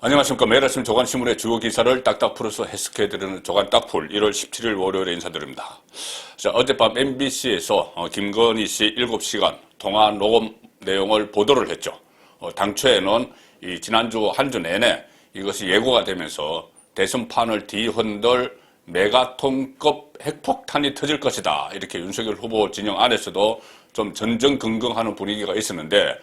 안녕하십니까. 매일 아침 조간신문의 주요 기사를 딱딱 풀어서 해석해드리는 조간 딱풀 1월 17일 월요일에 인사드립니다. 자, 어젯밤 MBC에서 김건희 씨 7시간 통화 녹음 내용을 보도를 했죠. 당초에는 지난주 한 주 내내 이것이 예고가 되면서 대선판을 뒤흔들 메가톤급 핵폭탄이 터질 것이다. 이렇게 윤석열 후보 진영 안에서도 좀 전전긍긍하는 분위기가 있었는데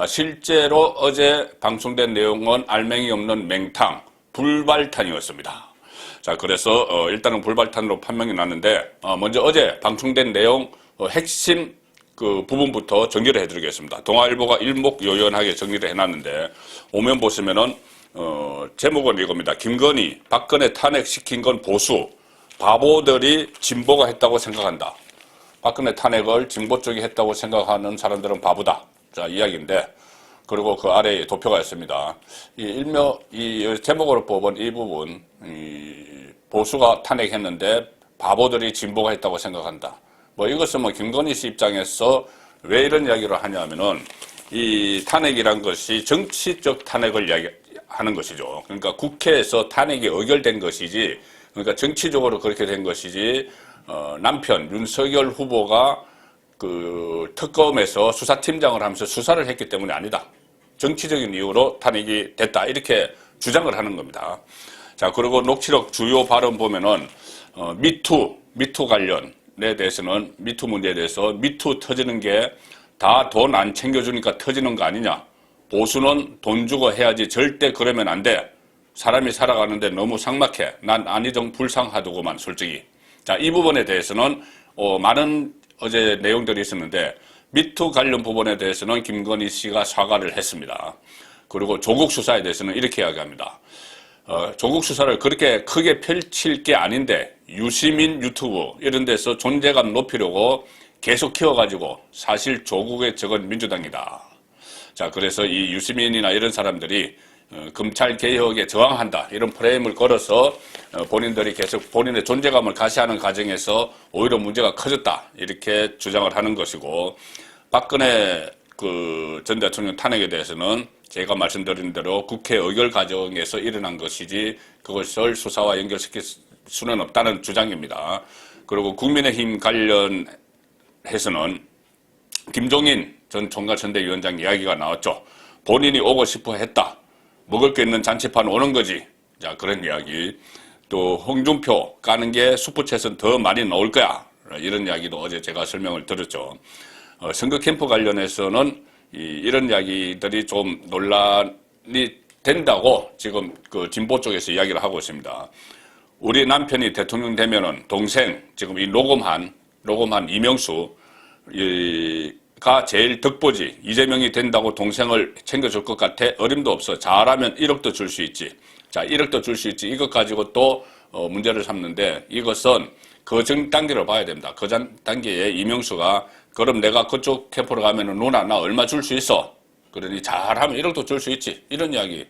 실제로 어제 방송된 내용은 알맹이 없는 맹탕, 불발탄이었습니다. 자, 그래서 일단은 불발탄으로 판명이 났는데 먼저 어제 방송된 내용 핵심 그 부분부터 정리를 해드리겠습니다. 동아일보가 일목요연하게 정리를 해놨는데 오면 보시면은 제목은 이겁니다. 김건희, 박근혜 탄핵시킨 건 보수, 바보들이 진보가 했다고 생각한다. 박근혜 탄핵을 진보 쪽이 했다고 생각하는 사람들은 바보다. 자, 이야기인데, 그리고 그 아래에 도표가 있습니다. 이 제목으로 뽑은 이 부분, 보수가 탄핵했는데 바보들이 진보가 했다고 생각한다. 뭐 이것은 뭐 김건희 씨 입장에서 왜 이런 이야기를 하냐면은 이 탄핵이란 것이 정치적 탄핵을 이야기하는 것이죠. 그러니까 국회에서 탄핵이 의결된 것이지, 그러니까 정치적으로 그렇게 된 것이지, 남편 윤석열 후보가 그 특검에서 수사팀장을 하면서 수사를 했기 때문이 아니다. 정치적인 이유로 탄핵이 됐다. 이렇게 주장을 하는 겁니다. 자, 그리고 녹취록 주요 발언 보면은 미투 관련에 대해서는 미투 문제에 대해서 미투 터지는 게 다 돈 안 챙겨주니까 터지는 거 아니냐. 보수는 돈 주고 해야지 절대 그러면 안 돼. 사람이 살아가는데 너무 삭막해. 난 안희정 불쌍하더구만 솔직히. 자, 이 부분에 대해서는 많은 어제 내용들이 있었는데 미투 관련 부분에 대해서는 김건희 씨가 사과를 했습니다. 그리고 조국 수사에 대해서는 이렇게 이야기합니다. 조국 수사를 그렇게 크게 펼칠 게 아닌데 유시민 유튜브 이런 데서 존재감 높이려고 계속 키워가지고 사실 조국의 적은 민주당이다. 자, 그래서 이 유시민이나 이런 사람들이 검찰 개혁에 저항한다 이런 프레임을 걸어서 본인들이 계속 본인의 존재감을 가시하는 과정에서 오히려 문제가 커졌다 이렇게 주장을 하는 것이고, 박근혜 그 전 대통령 탄핵에 대해서는 제가 말씀드린 대로 국회 의결 과정에서 일어난 것이지 그것을 수사와 연결시킬 수는 없다는 주장입니다. 그리고 국민의힘 관련해서는 김종인 전 총괄선대위원장 이야기가 나왔죠. 본인이 오고 싶어 했다. 먹을 게 있는 잔치판 오는 거지. 자, 그런 이야기. 또 홍준표 까는 게 슈퍼챗은 더 많이 나올 거야. 이런 이야기도 어제 제가 설명을 드렸죠. 선거 캠프 관련해서는 이런 이야기들이 좀 논란이 된다고 지금 그 진보 쪽에서 이야기를 하고 있습니다. 우리 남편이 대통령 되면은 동생, 지금 이 녹음한 이명수, 가 제일 덕보지. 이재명이 된다고 동생을 챙겨줄 것 같아? 어림도 없어. 잘하면 1억도 줄 수 있지. 자, 1억도 줄 수 있지. 이것 가지고 또 문제를 삼는데 이것은 그 전 단계를 봐야 됩니다. 그 전 단계에 이명수가 그럼 내가 그쪽 캠프로 가면은 누나 나 얼마 줄 수 있어? 그러니 잘하면 1억도 줄 수 있지. 이런 이야기.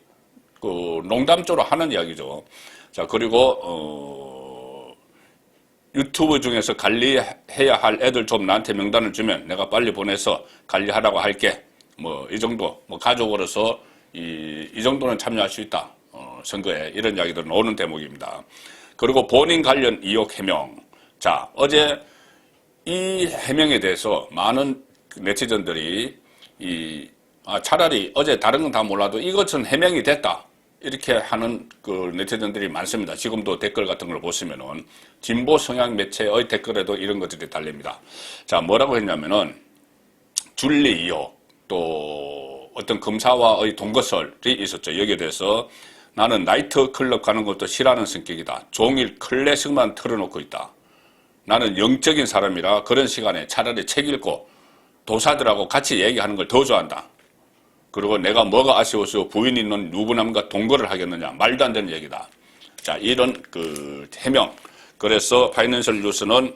그 농담조로 하는 이야기죠. 자, 그리고 유튜브 중에서 관리해야 할 애들 좀 나한테 명단을 주면 내가 빨리 보내서 관리하라고 할게. 뭐 이 정도, 뭐 가족으로서 이 정도는 참여할 수 있다. 선거에 이런 이야기들은 오는 대목입니다. 그리고 본인 관련 의혹 해명. 자, 어제 이 해명에 대해서 많은 네티즌들이 차라리 어제 다른 건 다 몰라도 이것은 해명이 됐다. 이렇게 하는 그 네티즌들이 많습니다. 지금도 댓글 같은 걸 보시면은 진보 성향 매체의 댓글에도 이런 것들이 달립니다. 자, 뭐라고 했냐면은 줄리 의혹, 또 어떤 검사와의 동거설이 있었죠. 여기에 대해서 나는 나이트 클럽 가는 것도 싫어하는 성격이다. 종일 클래식만 틀어놓고 있다. 나는 영적인 사람이라 그런 시간에 차라리 책 읽고 도사들하고 같이 얘기하는 걸 더 좋아한다. 그리고 내가 뭐가 아쉬워서 부인 있는 유부남과 동거를 하겠느냐. 말도 안 되는 얘기다. 자, 이런 그 해명. 그래서 파이낸셜 뉴스는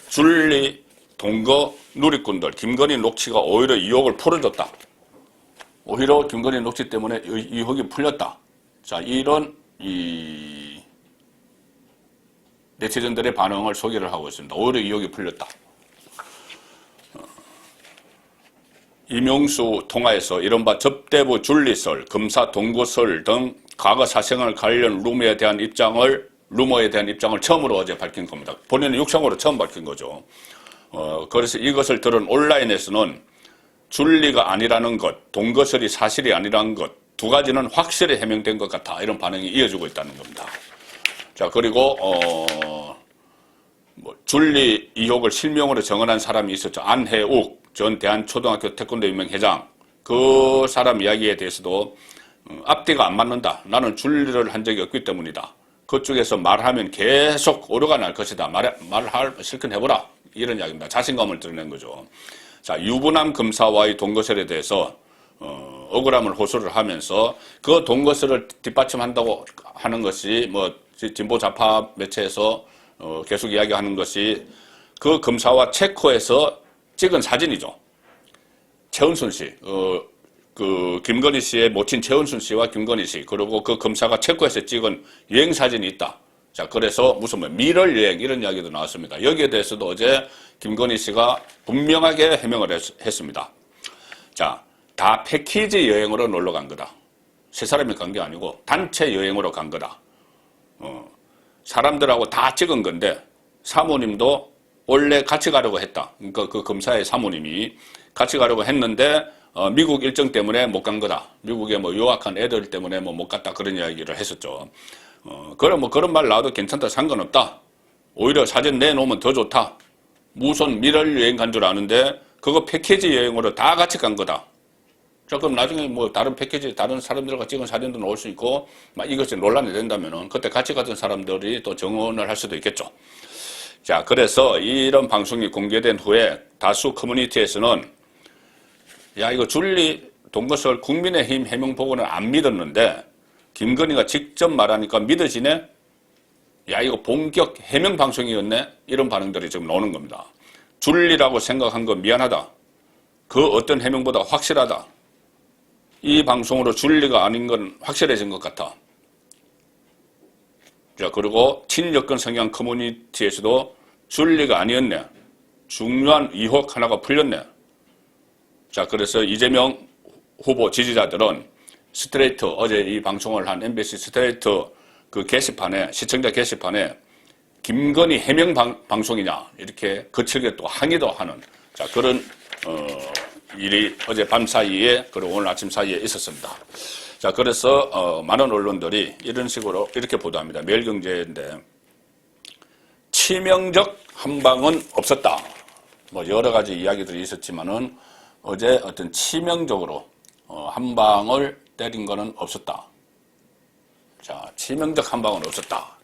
줄리 동거 누리꾼들 김건희 녹취가 오히려 의혹을 풀어줬다. 오히려 김건희 녹취 때문에 의혹이 풀렸다. 자, 이런 네티즌들의 반응을 소개를 하고 있습니다. 오히려 의혹이 풀렸다. 이명수 통화에서 이른바 접대부 줄리설, 검사 동거설 등 과거 사생활 관련 루머에 대한 입장을 처음으로 어제 밝힌 겁니다. 본인은 육성으로 처음 밝힌 거죠. 그래서 이것을 들은 온라인에서는 줄리가 아니라는 것, 동거설이 사실이 아니라는 것, 두 가지는 확실히 해명된 것 같아. 이런 반응이 이어지고 있다는 겁니다. 자, 그리고, 줄리 의혹을 실명으로 정언한 사람이 있었죠. 안혜욱 전 대한초등학교 태권도 유명회장. 그 사람 이야기에 대해서도 앞뒤가 안 맞는다. 나는 줄리를 한 적이 없기 때문이다. 그쪽에서 말하면 계속 오류가 날 것이다. 말할 실컷 해보라. 이런 이야기입니다. 자신감을 드러낸 거죠. 자, 유부남 검사와의 동거설에 대해서 억울함을 호소를 하면서 그 동거설을 뒷받침한다고 하는 것이 진보 좌파 매체에서 계속 이야기하는 것이 그 검사와 체코에서 찍은 사진이죠. 최은순 씨, 김건희 씨의 모친 최은순 씨와 김건희 씨, 그리고 그 검사가 체코에서 찍은 여행 사진이 있다. 자, 그래서 무슨 미럴 여행 이런 이야기도 나왔습니다. 여기에 대해서도 어제 김건희 씨가 분명하게 해명을 했습니다. 자, 다 패키지 여행으로 놀러 간 거다. 세 사람이 간 게 아니고 단체 여행으로 간 거다. 사람들하고 다 찍은 건데 사모님도 원래 같이 가려고 했다. 그러니까 그 검사의 사모님이 같이 가려고 했는데 미국 일정 때문에 못 간 거다. 미국에 유학한 애들 때문에 못 갔다. 그런 이야기를 했었죠. 그런 말 나와도 괜찮다. 상관없다. 오히려 사진 내놓으면 더 좋다. 무슨 미럴 여행 간 줄 아는데 그거 패키지 여행으로 다 같이 간 거다. 자, 그럼 나중에 다른 패키지, 다른 사람들과 찍은 사진도 나올 수 있고, 이것이 논란이 된다면은 그때 같이 갔던 사람들이 또 정언을 할 수도 있겠죠. 자, 그래서 이런 방송이 공개된 후에 다수 커뮤니티에서는 야, 이거 줄리 동거설 국민의힘 해명 보고는 안 믿었는데 김건희가 직접 말하니까 믿어지네? 야, 이거 본격 해명 방송이었네? 이런 반응들이 지금 나오는 겁니다. 줄리라고 생각한 거 미안하다. 그 어떤 해명보다 확실하다. 이 방송으로 줄리가 아닌 건 확실해진 것 같아. 자, 그리고 친여권 성향 커뮤니티에서도 줄리가 아니었네. 중요한 의혹 하나가 풀렸네. 자, 그래서 이재명 후보 지지자들은 스트레이트, 어제 이 방송을 한 MBC 스트레이트 그 게시판에, 시청자 게시판에 김건희 해명 방송이냐, 이렇게 거칠게 또 항의도 하는, 자, 그런, 일이 어제 밤 사이에, 그리고 오늘 아침 사이에 있었습니다. 자, 그래서, 많은 언론들이 이런 식으로 이렇게 보도합니다. 매일경제인데, 치명적 한방은 없었다. 여러 가지 이야기들이 있었지만은, 어제 어떤 치명적으로, 한방을 때린 거는 없었다. 자, 치명적 한방은 없었다.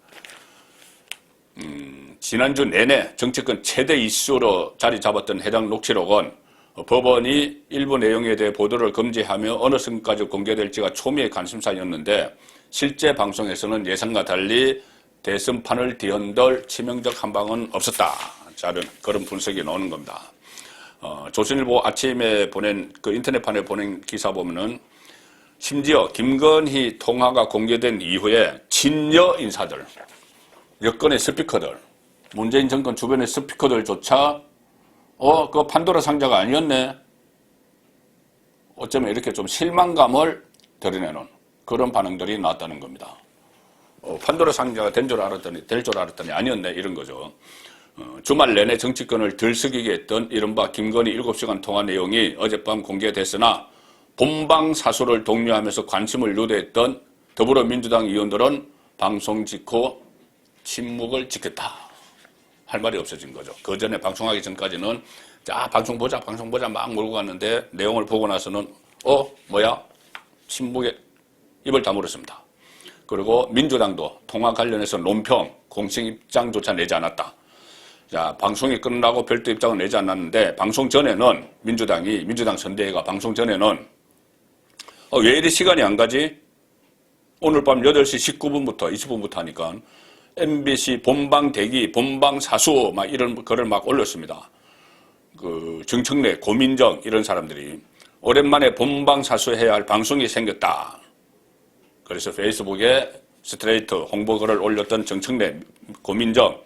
지난주 내내 정치권 최대 이슈로 자리 잡았던 해당 녹취록은 법원이 일부 내용에 대해 보도를 금지하며 어느 순간까지 공개될지가 초미의 관심사였는데 실제 방송에서는 예상과 달리 대선판을 뒤흔들 치명적 한방은 없었다. 자, 그런 분석이 나오는 겁니다. 조선일보 아침에 보낸 그 인터넷판에 보낸 기사 보면은 심지어 김건희 통화가 공개된 이후에 친여 인사들, 여권의 스피커들, 문재인 정권 주변의 스피커들조차 그 판도라 상자가 아니었네. 어쩌면 이렇게 좀 실망감을 드러내는 그런 반응들이 나왔다는 겁니다. 판도라 상자가 될 줄 알았더니 아니었네. 이런 거죠. 주말 내내 정치권을 들썩이게 했던 이른바 김건희 7시간 통화 내용이 어젯밤 공개됐으나 본방사수를 독려하면서 관심을 유도했던 더불어민주당 의원들은 방송 직후 침묵을 지켰다. 할 말이 없어진 거죠. 그 전에 방송하기 전까지는 자, 방송 보자 막 몰고 갔는데 내용을 보고 나서는 뭐야? 침묵에 입을 다물었습니다. 그리고 민주당도 통화 관련해서 논평, 공식 입장조차 내지 않았다. 자, 방송이 끝나고 별도 입장을 내지 않았는데 방송 전에는 민주당 선대위가 방송 전에는 왜 이리 시간이 안 가지? 오늘 밤 8시 19분부터 20분부터 하니까 MBC 본방 대기, 본방 사수 막 이런 글을 막 올렸습니다. 그 정청래, 고민정 이런 사람들이 오랜만에 본방 사수해야 할 방송이 생겼다. 그래서 페이스북에 스트레이트 홍보 글을 올렸던 정청래, 고민정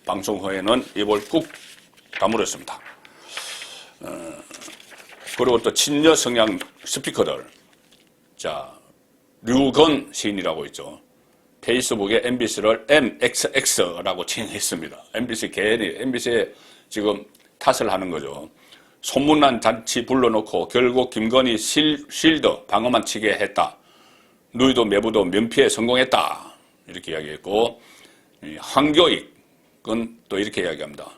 방송 후에는 입을 꾹 다물었습니다. 그리고 또 친여 성향 스피커들. 자, 류건 시인이라고 있죠. 페이스북에 MBC를 MXX라고 칭했습니다. MBC 괜히 MBC에 지금 탓을 하는 거죠. 소문난 잔치 불러놓고 결국 김건희 실드 방어만 치게 했다. 누이도 매부도 면피에 성공했다. 이렇게 이야기했고, 황교익은 또 이렇게 이야기합니다.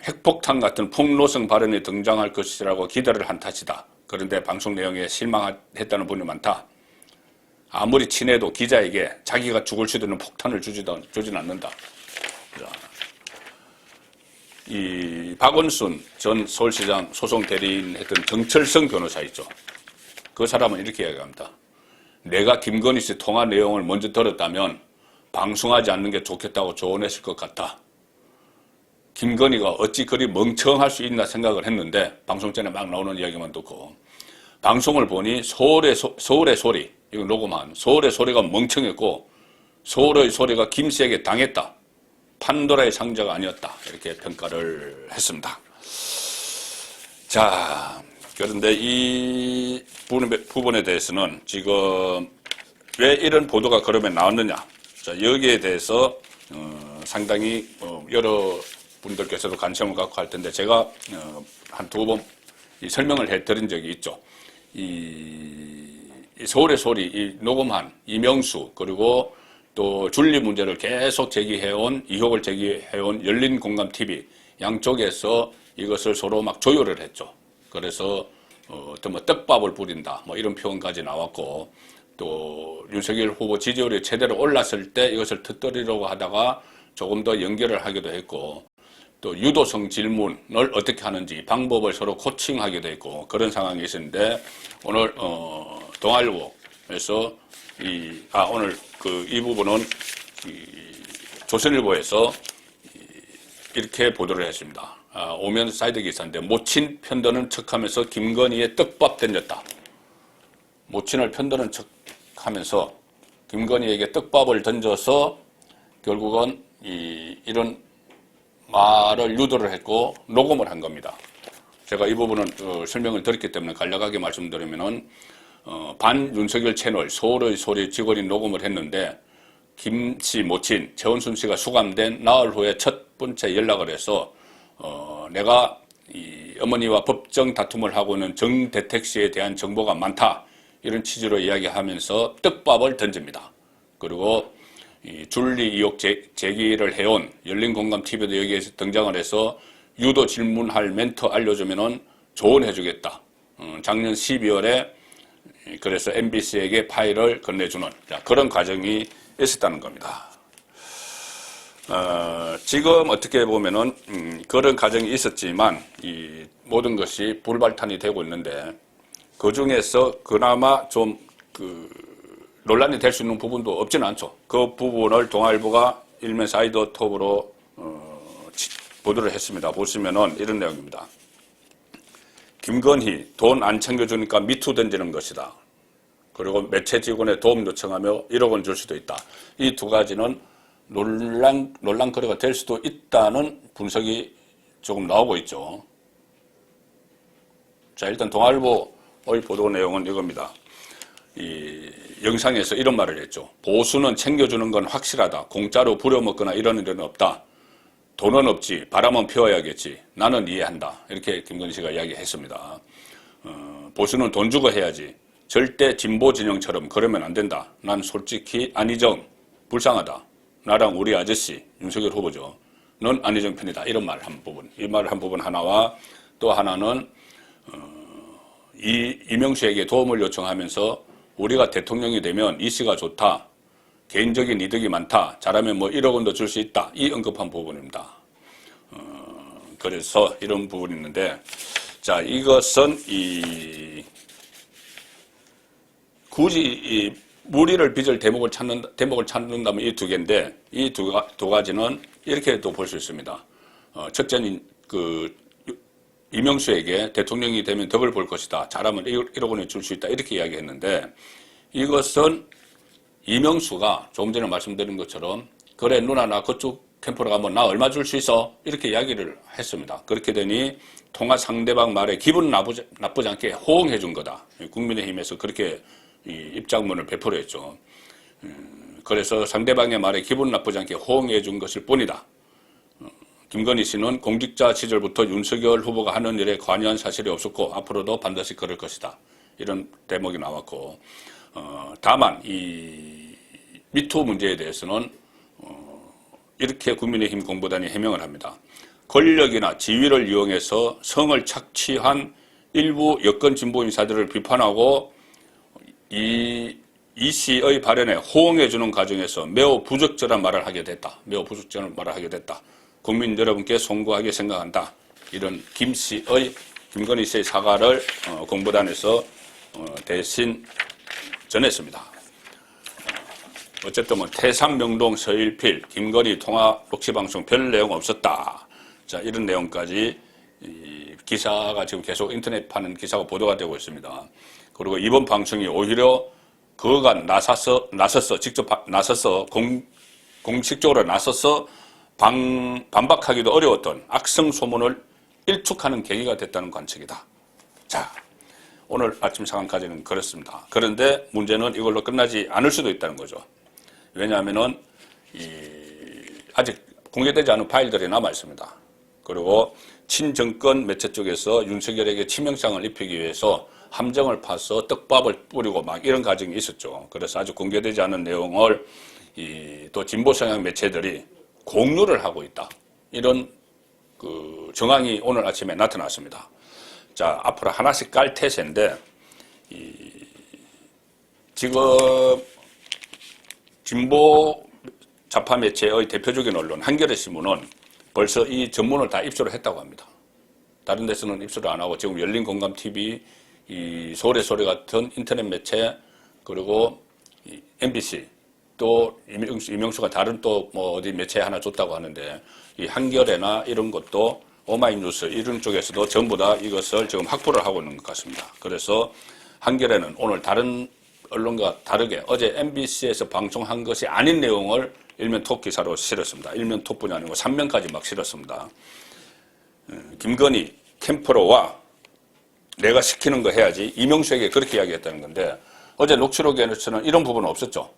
핵폭탄 같은 폭로성 발언이 등장할 것이라고 기대를 한 탓이다. 그런데 방송 내용에 실망했다는 분이 많다. 아무리 친해도 기자에게 자기가 죽을 수도 있는 폭탄을 주진 않는다. 이 박원순 전 서울시장 소송 대리인 했던 정철성 변호사 있죠. 그 사람은 이렇게 이야기합니다. 내가 김건희 씨 통화 내용을 먼저 들었다면 방송하지 않는 게 좋겠다고 조언했을 것 같아. 김건희가 어찌 그리 멍청할 수 있나 생각을 했는데 방송 전에 막 나오는 이야기만 듣고 방송을 보니 서울의 소리, 이거 녹음한 서울의 소리가 멍청했고 서울의 소리가 김 씨에게 당했다. 판도라의 상자가 아니었다. 이렇게 평가를 했습니다. 자, 그런데 이 부분에 대해서는 지금 왜 이런 보도가 그러면 나왔느냐. 자, 여기에 대해서 상당히 여러 분들께서도 관심을 갖고 할 텐데 제가 한 두 번 설명을 해드린 적이 있죠. 이 서울의 소리, 이 녹음한 이명수 그리고 또 준리 문제를 계속 제기해온 의혹을 제기해온 열린공감TV 양쪽에서 이것을 서로 막 조율을 했죠. 그래서 어떤 뭐 떡밥을 부린다 뭐 이런 표현까지 나왔고 또 윤석열 후보 지지율이 제대로 올랐을 때 이것을 터뜨리려고 하다가 조금 더 연결을 하기도 했고 또 유도성 질문을 어떻게 하는지 방법을 서로 코칭하기도 했고 그런 상황이 있었는데 오늘 동아일보에서 오늘 이 부분은 조선일보에서 이렇게 보도를 했습니다. 오면 사이드 기사인데 모친 편드는 척하면서 김건희의 떡밥 던졌다. 모친을 편드는 척하면서 김건희에게 떡밥을 던져서 결국은 이런 말을 유도를 했고 녹음을 한 겁니다. 제가 이 부분은 설명을 드렸기 때문에 간략하게 말씀드리면은 반 윤석열 채널 서울의 소리 직원이 녹음을 했는데 김 씨 모친 최원순 씨가 수감된 나흘 후에 첫 번째 연락을 해서 내가 이 어머니와 법정 다툼을 하고 있는 정대택 씨에 대한 정보가 많다 이런 취지로 이야기하면서 떡밥을 던집니다. 그리고 이 줄리 의혹 제기를 해온 열린공감TV도 여기에서 등장을 해서 유도 질문할 멘트 알려주면은 조언해주겠다. 작년 12월에 그래서 MBC에게 파일을 건네주는 그런 과정이 있었다는 겁니다. 지금 어떻게 보면은 그런 과정이 있었지만 이 모든 것이 불발탄이 되고 있는데 그 중에서 그나마 좀 논란이 될 수 있는 부분도 없지는 않죠. 그 부분을 동아일보가 일면 사이드 톱으로 보도를 했습니다. 보시면은 이런 내용입니다. 김건희 돈 안 챙겨주니까 미투 던지는 것이다. 그리고 매체 직원의 도움 요청하며 1억 원 줄 수도 있다. 이 두 가지는 논란거리가 될 수도 있다는 분석이 조금 나오고 있죠. 자, 일단 동아일보의 보도 내용은 이겁니다. 이 영상에서 이런 말을 했죠. 보수는 챙겨주는 건 확실하다. 공짜로 부려먹거나 이런 일은 없다. 돈은 없지. 바람은 피워야겠지. 나는 이해한다. 이렇게 김건희 씨가 이야기했습니다. 보수는 돈 주고 해야지. 절대 진보 진영처럼 그러면 안 된다. 난 솔직히 안희정 불쌍하다. 나랑 우리 아저씨 윤석열 후보죠. 넌 안희정 편이다. 이런 말 한 부분. 이 말 한 부분 하나와 또 하나는 이명수에게 도움을 요청하면서 우리가 대통령이 되면 이 씨가 좋다. 개인적인 이득이 많다. 잘하면 뭐 1억 원도 줄 수 있다. 이 언급한 부분입니다. 그래서 이런 부분이 있는데, 자, 이것은 굳이 무리를 빚을 대목을 찾는다면 이 두 개인데, 이 두 가지는 이렇게도 볼 수 있습니다. 첫째는 이명수에게 대통령이 되면 덕을 볼 것이다. 잘하면 1억 원을 줄 수 있다. 이렇게 이야기했는데 이것은 이명수가 조금 전에 말씀드린 것처럼 그래 누나 나 그쪽 캠프로가 뭐 나 얼마 줄 수 있어? 이렇게 이야기를 했습니다. 그렇게 되니 통화 상대방 말에 기분 나쁘지 않게 호응해 준 거다. 국민의힘에서 그렇게 입장문을 배포했죠. 그래서 상대방의 말에 기분 나쁘지 않게 호응해 준 것일 뿐이다. 김건희 씨는 공직자 시절부터 윤석열 후보가 하는 일에 관여한 사실이 없었고 앞으로도 반드시 그럴 것이다. 이런 대목이 나왔고, 다만 이 미투 문제에 대해서는 이렇게 국민의힘 공보단이 해명을 합니다. 권력이나 지위를 이용해서 성을 착취한 일부 여권 진보 인사들을 비판하고 이 씨의 발언에 호응해주는 과정에서 매우 부적절한 말을 하게 됐다. 매우 부적절한 말을 하게 됐다. 국민 여러분께 송구하게 생각한다. 이런 김건희 씨의 사과를 공보단에서 대신 전했습니다. 어쨌든 뭐 태산명동 서일필 김건희 통화 녹취방송 별 내용 없었다. 자, 이런 내용까지 기사가 지금 계속 인터넷 파는 기사가 보도가 되고 있습니다. 그리고 이번 방송이 오히려 그가 나서서 직접 나서서 공식적으로 나서서 반박하기도 어려웠던 악성 소문을 일축하는 계기가 됐다는 관측이다. 자, 오늘 아침 상황까지는 그렇습니다. 그런데 문제는 이걸로 끝나지 않을 수도 있다는 거죠. 왜냐하면은 아직 공개되지 않은 파일들이 남아 있습니다. 그리고 친정권 매체 쪽에서 윤석열에게 치명상을 입히기 위해서 함정을 파서 떡밥을 뿌리고 막 이런 과정이 있었죠. 그래서 아직 공개되지 않은 내용을 또 진보 성향 매체들이 공유를 하고 있다. 이런 그 정황이 오늘 아침에 나타났습니다. 자, 앞으로 하나씩 깔 태세인데 지금 진보 좌파 매체의 대표적인 언론 한겨레 신문은 벌써 이 전문을 다 입수를 했다고 합니다. 다른 데서는 입수를 안 하고 지금 열린공감TV, 이 서울의 소리 같은 인터넷 매체, 그리고 MBC, 또 이명수가 다른 또 뭐 어디 매체 하나 줬다고 하는데 이 한겨레나 이런 것도 오마이뉴스 이런 쪽에서도 전부 다 이것을 지금 확보를 하고 있는 것 같습니다. 그래서 한겨레는 오늘 다른 언론과 다르게 어제 MBC에서 방송한 것이 아닌 내용을 일면 톱 기사로 실었습니다. 일면 톱뿐이 아니고 3면까지 막 실었습니다. 김건희 캠프로와 내가 시키는 거 해야지 이명수에게 그렇게 이야기했다는 건데 어제 녹취록에서는 이런 부분은 없었죠.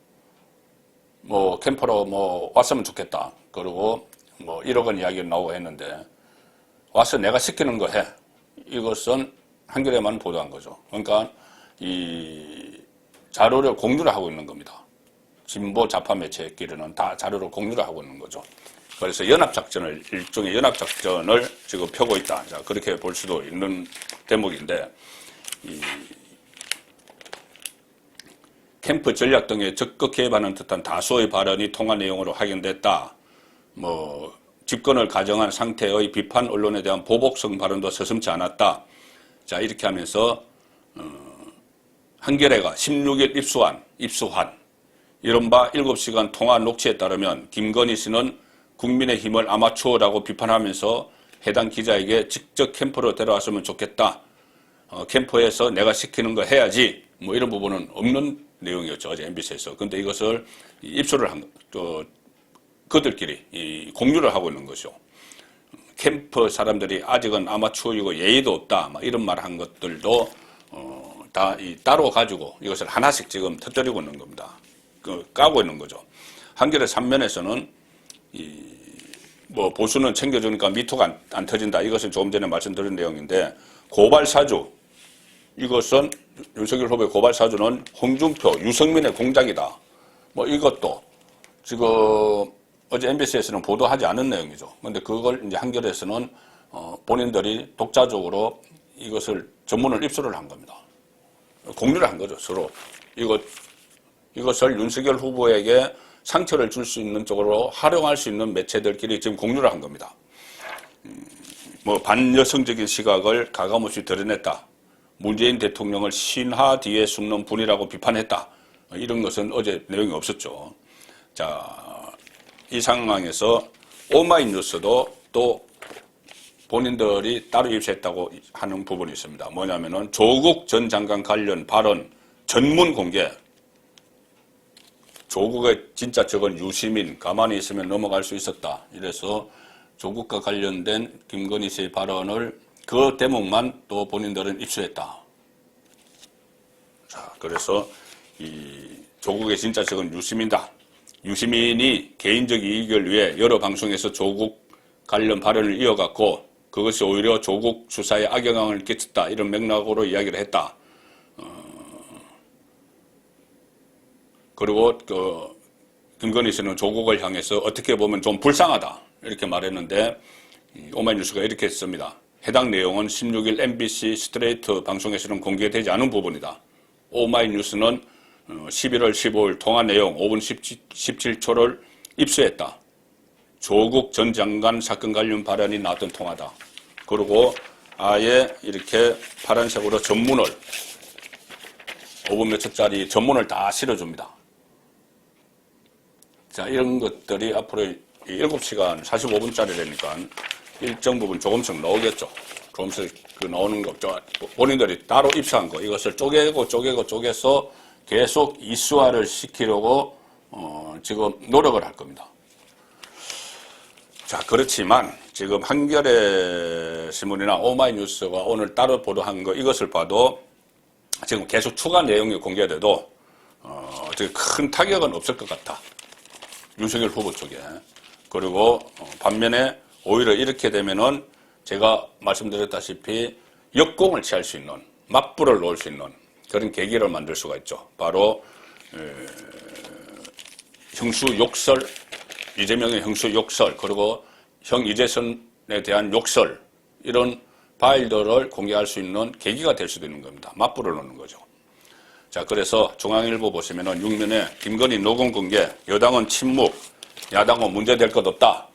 뭐 캠프로 뭐 왔으면 좋겠다. 그리고 뭐 1억 원 이야기가 나오고 했는데 와서 내가 시키는 거 해. 이것은 한겨레만 보도한 거죠. 그러니까 이 자료를 공유를 하고 있는 겁니다. 진보 좌파 매체끼리는 다 자료를 공유를 하고 있는 거죠. 그래서 일종의 연합작전을 지금 펴고 있다. 자, 그렇게 볼 수도 있는 대목인데, 캠프 전략 등에 적극 개입하는 듯한 다수의 발언이 통화 내용으로 확인됐다. 뭐, 집권을 가정한 상태의 비판 언론에 대한 보복성 발언도 서슴지 않았다. 자, 이렇게 하면서, 한겨레가 16일 입수한 이른바 7시간 통화 녹취에 따르면 김건희 씨는 국민의힘을 아마추어라고 비판하면서 해당 기자에게 직접 캠프로 데려왔으면 좋겠다. 캠프에서 내가 시키는 거 해야지. 뭐 이런 부분은 없는 내용이었죠. 어제 MBC에서. 근데 이것을 입수를 그들끼리 공유를 하고 있는 거죠. 캠프 사람들이 아직은 아마추어이고 예의도 없다. 막 이런 말 한 것들도 다 따로 가지고 이것을 하나씩 지금 터뜨리고 있는 겁니다. 까고 있는 거죠. 한겨레 3면에서는 뭐 보수는 챙겨주니까 미투가 안 터진다. 이것은 조금 전에 말씀드린 내용인데 고발 사주, 이것은 윤석열 후보의 고발 사주는 홍준표, 유승민의 공작이다. 뭐 이것도 지금 어제 MBC에서는 보도하지 않은 내용이죠. 그런데 그걸 이제 한겨레에서는 본인들이 독자적으로 이것을 전문을 입수를 한 겁니다. 공유를 한 거죠, 서로. 이것을 윤석열 후보에게 상처를 줄 수 있는 쪽으로 활용할 수 있는 매체들끼리 지금 공유를 한 겁니다. 뭐 반여성적인 시각을 가감없이 드러냈다. 문재인 대통령을 신하 뒤에 숨는 분이라고 비판했다. 이런 것은 어제 내용이 없었죠. 자, 이 상황에서 오마이뉴스도 또 본인들이 따로 입수했다고 하는 부분이 있습니다. 뭐냐면은 조국 전 장관 관련 발언 전문 공개. 조국의 진짜 적은 유시민 가만히 있으면 넘어갈 수 있었다. 이래서 조국과 관련된 김건희 씨의 발언을 그 대목만 또 본인들은 입수했다. 자, 그래서 이 조국의 진짜 적은 유시민이다. 유시민이 개인적 이익을 위해 여러 방송에서 조국 관련 발언을 이어갔고 그것이 오히려 조국 수사에 악영향을 끼쳤다. 이런 맥락으로 이야기를 했다. 그리고 김건희 씨는 조국을 향해서 어떻게 보면 좀 불쌍하다 이렇게 말했는데 오마이뉴스가 이렇게 했습니다. 해당 내용은 16일 MBC 스트레이트 방송에서는 공개되지 않은 부분이다. 오마이뉴스는 11월 15일 통화 내용 5분 17초를 입수했다. 조국 전 장관 사건 관련 발언이 나왔던 통화다. 그리고 아예 이렇게 파란색으로 전문을 5분 몇 초짜리 전문을 다 실어줍니다. 자, 이런 것들이 앞으로 7시간 45분짜리라니까 일정 부분 조금씩 나오겠죠. 조금씩 나오는 거, 본인들이 따로 입수한 거, 이것을 쪼개서 계속 이슈화를 시키려고, 지금 노력을 할 겁니다. 자, 그렇지만 지금 한겨레 신문이나 오마이뉴스가 오늘 따로 보도한 거, 이것을 봐도 지금 계속 추가 내용이 공개돼도, 큰 타격은 없을 것 같다. 윤석열 후보 쪽에. 그리고 반면에 오히려 이렇게 되면은 제가 말씀드렸다시피 역공을 취할 수 있는, 맞불을 놓을 수 있는 그런 계기를 만들 수가 있죠. 바로 형수 욕설, 이재명의 형수 욕설, 그리고 형 이재선에 대한 욕설, 이런 파일들을 공개할 수 있는 계기가 될 수도 있는 겁니다. 맞불을 놓는 거죠. 자, 그래서 중앙일보 보시면은 6면에 김건희 녹음 공개, 여당은 침묵, 야당은 문제될 것 없다.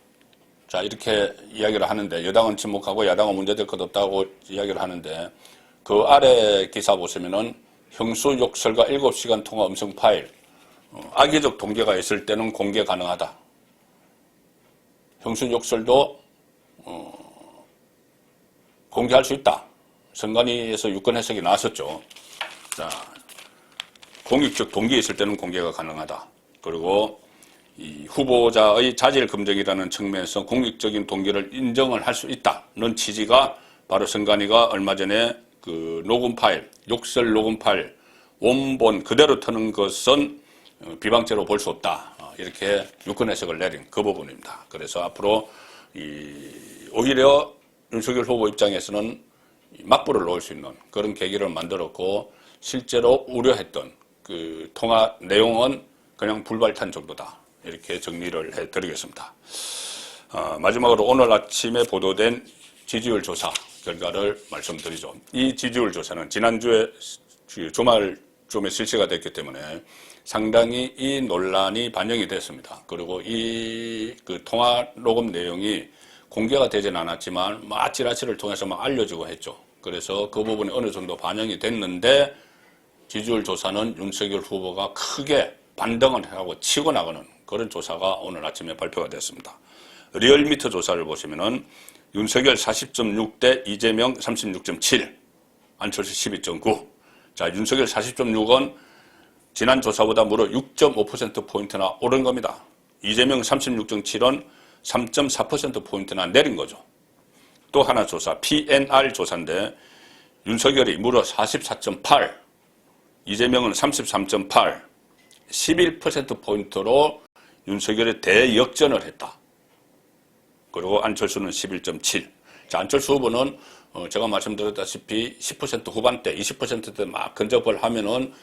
자, 이렇게 이야기를 하는데, 여당은 침묵하고 야당은 문제될 것 없다고 이야기를 하는데, 그 아래 기사 보시면은 형수 욕설과 7시간 통화 음성 파일, 악의적 동기가 있을 때는 공개 가능하다. 형수 욕설도 공개할 수 있다. 선관위에서 유권 해석이 나왔었죠. 자, 공익적 동기가 있을 때는 공개가 가능하다. 그리고 이 후보자의 자질 검증이라는 측면에서 공익적인 동기를 인정을 할 수 있다는 취지가 바로 선관위가 얼마 전에 그 녹음 파일, 욕설 녹음 파일 원본 그대로 트는 것은 비방죄로 볼 수 없다. 이렇게 유권 해석을 내린 그 부분입니다. 그래서 앞으로 오히려 윤석열 후보 입장에서는 맞불을 놓을 수 있는 그런 계기를 만들었고, 실제로 우려했던 그 통화 내용은 그냥 불발탄 정도다. 이렇게 정리를 해드리겠습니다. 마지막으로 오늘 아침에 보도된 지지율 조사 결과를 말씀드리죠. 이 지지율 조사는 지난주에 주말쯤에 실시가 됐기 때문에 상당히 이 논란이 반영이 됐습니다. 그리고 그 통화 녹음 내용이 공개가 되진 않았지만 찌라시를 통해서 알려지고 했죠. 그래서 그 부분이 어느 정도 반영이 됐는데, 지지율 조사는 윤석열 후보가 크게 반등을 하고 치고 나가는 그런 조사가 오늘 아침에 발표가 됐습니다. 리얼미터 조사를 보시면은 윤석열 40.6 대 이재명 36.7, 안철수 12.9. 자, 윤석열 40.6은 지난 조사보다 무려 6.5%포인트나 오른 겁니다. 이재명 36.7은 3.4%포인트나 내린 거죠. 또 하나 조사, PNR 조사인데 윤석열이 무려 44.8, 이재명은 33.8, 11%포인트로 윤석열이 대역전을 했다. 그리고 안철수는 11.7. 자, 안철수 후보는 제가 말씀드렸다시피 10% 후반대, 20%대 막 근접을 하면은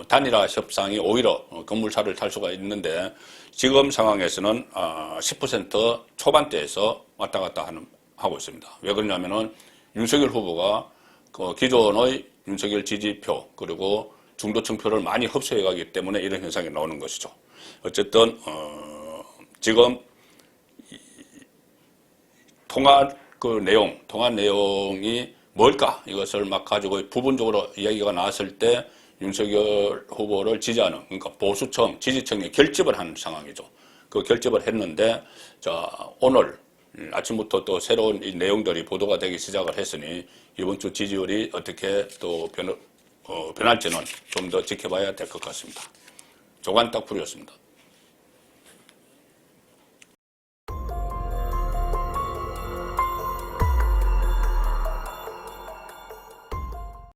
단일화 협상이 오히려 건물살을 탈 수가 있는데, 지금 상황에서는 10% 초반대에서 왔다 갔다 하고 있습니다. 왜 그러냐면은 윤석열 후보가 기존의 윤석열 지지표 그리고 중도층 표를 많이 흡수해 가기 때문에 이런 현상이 나오는 것이죠. 어쨌든 지금 통화 내용이 뭘까? 이것을 막 가지고 부분적으로 이야기가 나왔을 때 윤석열 후보를 지지하는, 그러니까 보수층, 지지층이 결집을 하는 상황이죠. 그 결집을 했는데, 자, 오늘 아침부터 또 새로운 이 내용들이 보도가 되기 시작을 했으니 이번 주 지지율이 어떻게 또 변할지는 좀 더 지켜봐야 될 것 같습니다. 조간 딱풀이었습니다.